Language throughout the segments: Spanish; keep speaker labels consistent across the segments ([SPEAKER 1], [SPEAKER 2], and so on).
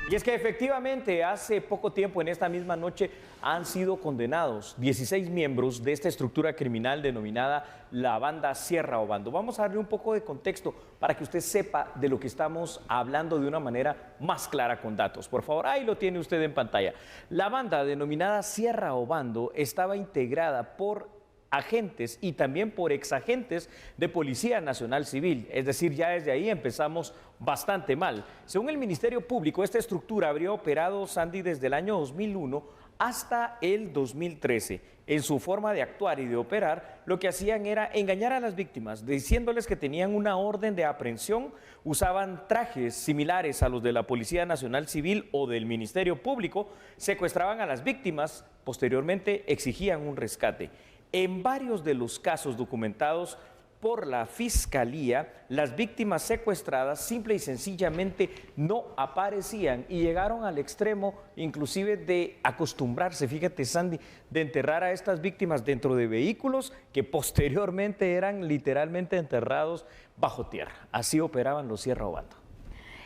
[SPEAKER 1] Y es que efectivamente hace poco tiempo, en esta misma noche, han sido condenados 16 miembros de esta estructura criminal denominada la banda Sierra Obando. Vamos a darle un poco de contexto para que usted sepa de lo que estamos hablando de una manera más clara con datos. Por favor, ahí lo tiene usted en pantalla. La banda denominada Sierra Obando estaba integrada por agentes y también por exagentes de Policía Nacional Civil, es decir, ya desde ahí empezamos bastante mal. Según el Ministerio Público, esta estructura habría operado, Sandy, desde el año 2001 hasta el 2013. En su forma de actuar y de operar, lo que hacían era engañar a las víctimas, diciéndoles que tenían una orden de aprehensión, usaban trajes similares a los de la Policía Nacional Civil o del Ministerio Público, secuestraban a las víctimas, posteriormente exigían un rescate. En varios de los casos documentados por la Fiscalía, las víctimas secuestradas simple y sencillamente no aparecían y llegaron al extremo inclusive de acostumbrarse, fíjate Sandy, de enterrar a estas víctimas dentro de vehículos que posteriormente eran literalmente enterrados bajo tierra. Así operaban los Sierra Obando.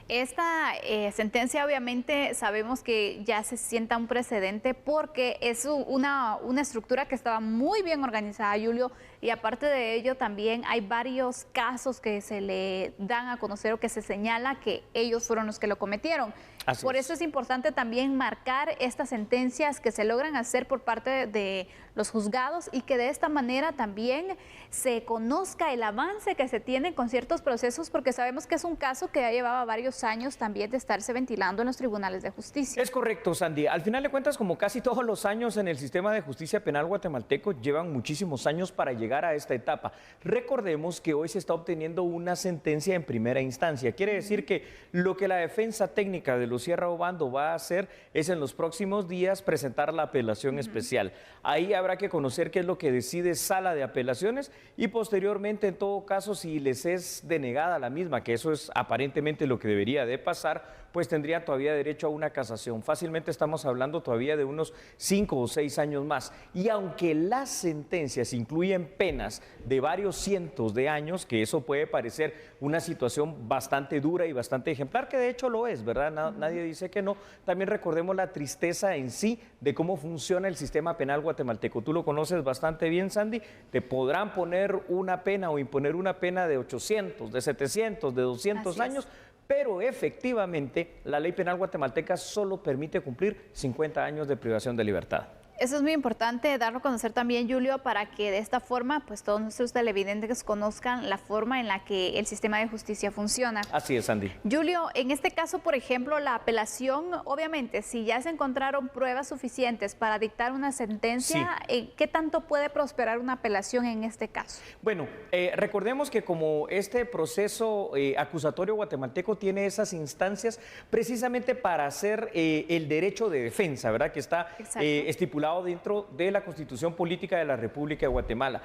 [SPEAKER 2] Esta sentencia obviamente sabemos que ya se sienta un precedente porque es una estructura que estaba muy bien organizada, Julio, y aparte de ello también hay varios casos que se le dan a conocer o que se señala que ellos fueron los que lo cometieron. Por eso es importante también marcar estas sentencias que se logran hacer por parte de los juzgados y que de esta manera también se conozca el avance que se tiene con ciertos procesos, porque sabemos que es un caso que ya llevaba varios años también de estarse ventilando en los tribunales de justicia.
[SPEAKER 1] Es correcto, Sandy. Al final de cuentas, como casi todos los años en el sistema de justicia penal guatemalteco, llevan muchísimos años para llegar a esta etapa. Recordemos que hoy se está obteniendo una sentencia en primera instancia. Quiere decir que lo que la defensa técnica de los Sierra Obando va a hacer es en los próximos días presentar la apelación especial. Ahí habrá que conocer qué es lo que decide Sala de Apelaciones y posteriormente, en todo caso, si les es denegada la misma, que eso es aparentemente lo que debería de pasar, pues tendría todavía derecho a una casación. Fácilmente estamos hablando todavía de unos 5 o 6 años más. Y aunque las sentencias incluyen penas de varios cientos de años, que eso puede parecer una situación bastante dura y bastante ejemplar, que de hecho lo es, ¿verdad? Nadie dice que no. También recordemos la tristeza en sí de cómo funciona el sistema penal guatemalteco. Tú lo conoces bastante bien, Sandy. Te podrán poner una pena o imponer una pena de 800, de 700, de 200 años, pero efectivamente la ley penal guatemalteca solo permite cumplir 50 años de privación de libertad.
[SPEAKER 2] Eso es muy importante darlo a conocer también, Julio, para que de esta forma pues todos nuestros televidentes conozcan la forma en la que el sistema de justicia funciona.
[SPEAKER 1] Así es, Sandy.
[SPEAKER 2] Julio, en este caso, por ejemplo, la apelación, obviamente, si ya se encontraron pruebas suficientes para dictar una sentencia, ¿qué tanto puede prosperar una apelación en este caso?
[SPEAKER 1] Bueno, recordemos que como este proceso acusatorio guatemalteco tiene esas instancias precisamente para hacer el derecho de defensa, ¿verdad? Que está estipulado dentro de la Constitución Política de la República de Guatemala.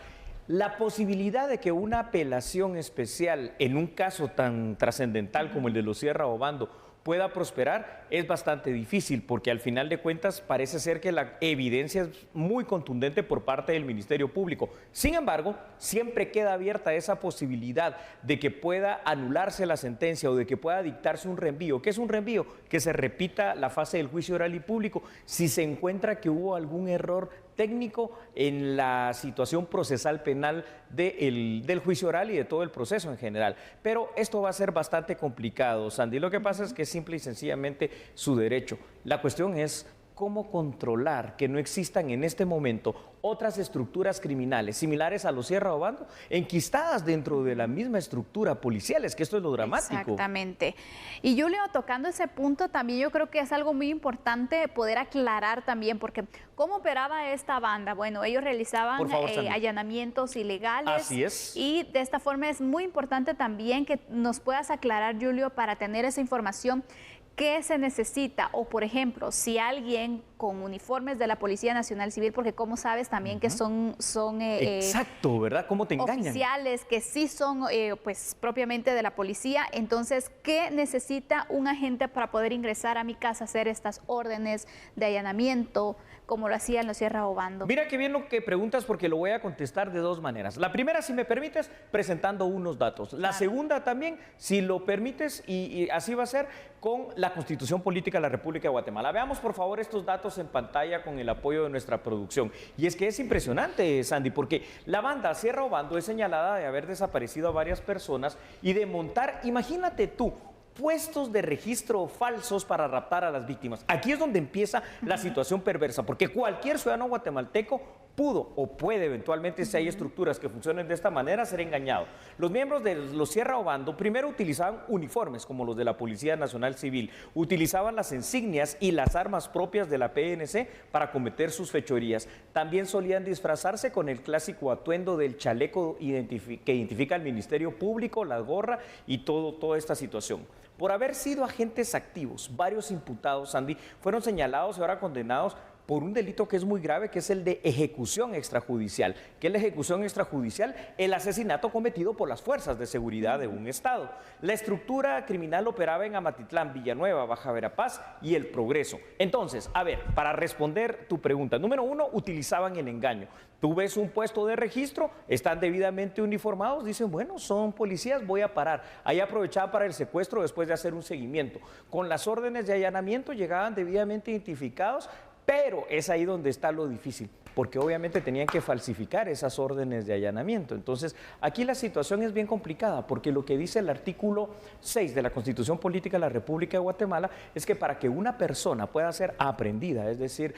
[SPEAKER 1] La posibilidad de que una apelación especial en un caso tan trascendental como el de los Sierra Obando pueda prosperar es bastante difícil, porque al final de cuentas parece ser que la evidencia es muy contundente por parte del Ministerio Público. Sin embargo, siempre queda abierta esa posibilidad de que pueda anularse la sentencia o de que pueda dictarse un reenvío. ¿Qué es un reenvío? Que se repita la fase del juicio oral y público si se encuentra que hubo algún error técnico en la situación procesal penal del juicio oral y de todo el proceso en general. Pero esto va a ser bastante complicado, Sandy. Lo que pasa es que es simple y sencillamente su derecho. La cuestión es cómo controlar que no existan en este momento otras estructuras criminales similares a los Sierra Obando, enquistadas dentro de la misma estructura policial. Es que esto es lo dramático.
[SPEAKER 2] Exactamente. Y Julio, tocando ese punto, también yo creo que es algo muy importante poder aclarar también, porque ¿cómo operaba esta banda? Bueno, ellos realizaban allanamientos ilegales.
[SPEAKER 1] Así es.
[SPEAKER 2] Y de esta forma es muy importante también que nos puedas aclarar, Julio, para tener esa información. ¿Qué se necesita? O, por ejemplo, si alguien con uniformes de la Policía Nacional Civil, porque como sabes también que son
[SPEAKER 1] exacto, ¿verdad? ¿Cómo te engañan?
[SPEAKER 2] Oficiales que sí son pues propiamente de la policía. Entonces, ¿qué necesita un agente para poder ingresar a mi casa a hacer estas órdenes de allanamiento? como lo hacían los Sierra Obando.
[SPEAKER 1] Mira qué bien lo que preguntas, porque lo voy a contestar de dos maneras. La primera, si me permites, presentando unos datos. La segunda también, si lo permites, y así va a ser, con la Constitución Política de la República de Guatemala. Veamos, por favor, estos datos en pantalla con el apoyo de nuestra producción. Y es que es impresionante, Sandy, porque la banda Sierra Obando es señalada de haber desaparecido a varias personas y de montar, imagínate tú, puestos de registro falsos para raptar a las víctimas. Aquí es donde empieza la situación perversa, porque cualquier ciudadano guatemalteco pudo o puede eventualmente, si hay estructuras que funcionen de esta manera, ser engañado. Los miembros de los Sierra Obando primero utilizaban uniformes como los de la Policía Nacional Civil, utilizaban las insignias y las armas propias de la PNC para cometer sus fechorías. También solían disfrazarse con el clásico atuendo del chaleco que identifica al Ministerio Público, la gorra y toda esta situación. Por haber sido agentes activos, varios imputados, Sandy, fueron señalados y ahora condenados por un delito que es muy grave, que es el de ejecución extrajudicial. ¿Qué es la ejecución extrajudicial? El asesinato cometido por las fuerzas de seguridad de un estado. La estructura criminal operaba en Amatitlán, Villanueva, Baja Verapaz y El Progreso. Entonces, a ver, para responder tu pregunta, número uno, utilizaban el engaño. Tú ves un puesto de registro, están debidamente uniformados, dicen, bueno, son policías, voy a parar. Ahí aprovechaban para el secuestro después de hacer un seguimiento. Con las órdenes de allanamiento llegaban debidamente identificados, pero es ahí donde está lo difícil, porque obviamente tenían que falsificar esas órdenes de allanamiento. Entonces, aquí la situación es bien complicada, porque lo que dice el artículo 6 de la Constitución Política de la República de Guatemala es que para que una persona pueda ser aprehendida, es decir,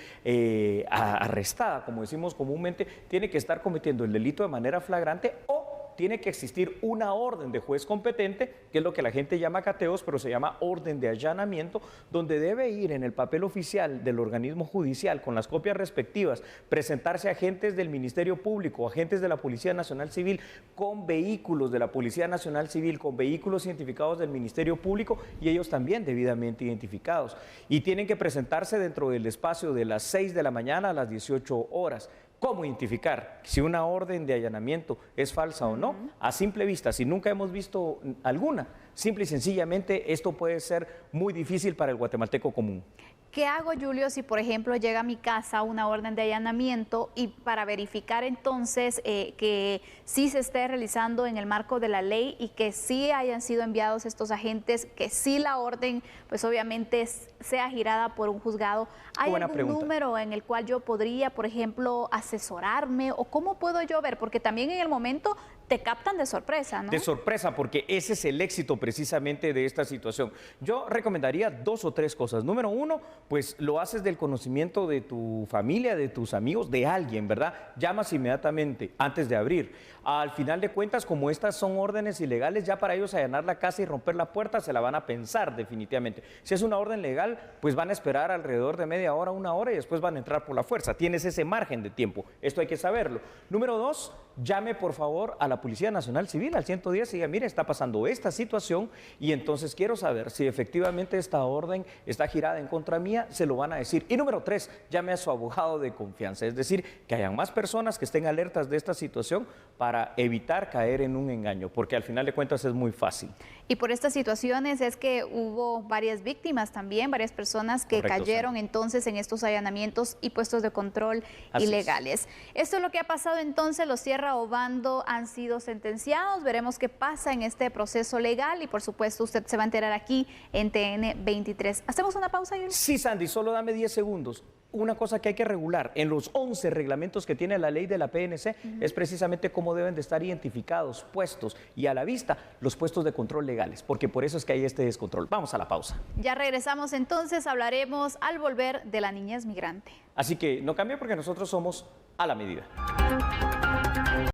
[SPEAKER 1] arrestada, como decimos comúnmente, tiene que estar cometiendo el delito de manera flagrante o tiene que existir una orden de juez competente, que es lo que la gente llama cateos, pero se llama orden de allanamiento, donde debe ir en el papel oficial del organismo judicial con las copias respectivas, presentarse agentes del Ministerio Público, agentes de la Policía Nacional Civil, con vehículos de la Policía Nacional Civil, con vehículos identificados del Ministerio Público y ellos también debidamente identificados. Y tienen que presentarse dentro del espacio de las 6 de la mañana a las 18 horas. ¿Cómo identificar si una orden de allanamiento es falsa o no? A simple vista, si nunca hemos visto alguna, simple y sencillamente esto puede ser muy difícil para el guatemalteco común.
[SPEAKER 2] ¿Qué hago, Julio, si por ejemplo llega a mi casa una orden de allanamiento y para verificar entonces que sí se esté realizando en el marco de la ley y que sí hayan sido enviados estos agentes, que sí la orden pues obviamente sea girada por un juzgado? ¿Hay algún número en el cual yo podría, por ejemplo, asesorarme o cómo puedo yo ver? Porque también en el momento te captan de sorpresa, ¿no?
[SPEAKER 1] De sorpresa, porque ese es el éxito precisamente de esta situación. Yo recomendaría 2 o 3 cosas. Número uno, pues lo haces del conocimiento de tu familia, de tus amigos, de alguien, ¿verdad? Llamas inmediatamente antes de abrir. Al final de cuentas, como estas son órdenes ilegales, ya para ellos allanar la casa y romper la puerta se la van a pensar definitivamente. Si es una orden legal, pues van a esperar alrededor de media hora, 1 hora y después van a entrar por la fuerza. Tienes ese margen de tiempo. Esto hay que saberlo. Número 2, llame por favor a la Policía Nacional Civil al 110 y diga, mire, está pasando esta situación y entonces quiero saber si efectivamente esta orden está girada en contra mía, se lo van a decir. Y número 3, llame a su abogado de confianza, es decir, que hayan más personas que estén alertas de esta situación para evitar caer en un engaño, porque al final de cuentas es muy fácil.
[SPEAKER 2] Y por estas situaciones es que hubo varias víctimas también, varias personas que cayeron entonces en estos allanamientos y puestos de control ilegales. Esto es lo que ha pasado entonces, los Sierra Obando han sido sentenciados, veremos qué pasa en este proceso legal y por supuesto usted se va a enterar aquí en TN23. ¿Hacemos una pausa, Yuri?
[SPEAKER 1] Sí, Sandy, solo dame 10 segundos. Una cosa que hay que regular en los 11 reglamentos que tiene la ley de la PNC es precisamente cómo deben de estar identificados, puestos y a la vista los puestos de control legales, porque por eso es que hay este descontrol. Vamos a la pausa.
[SPEAKER 2] Ya regresamos entonces, hablaremos al volver de la niñez migrante.
[SPEAKER 1] Así que no cambie porque nosotros somos a la medida.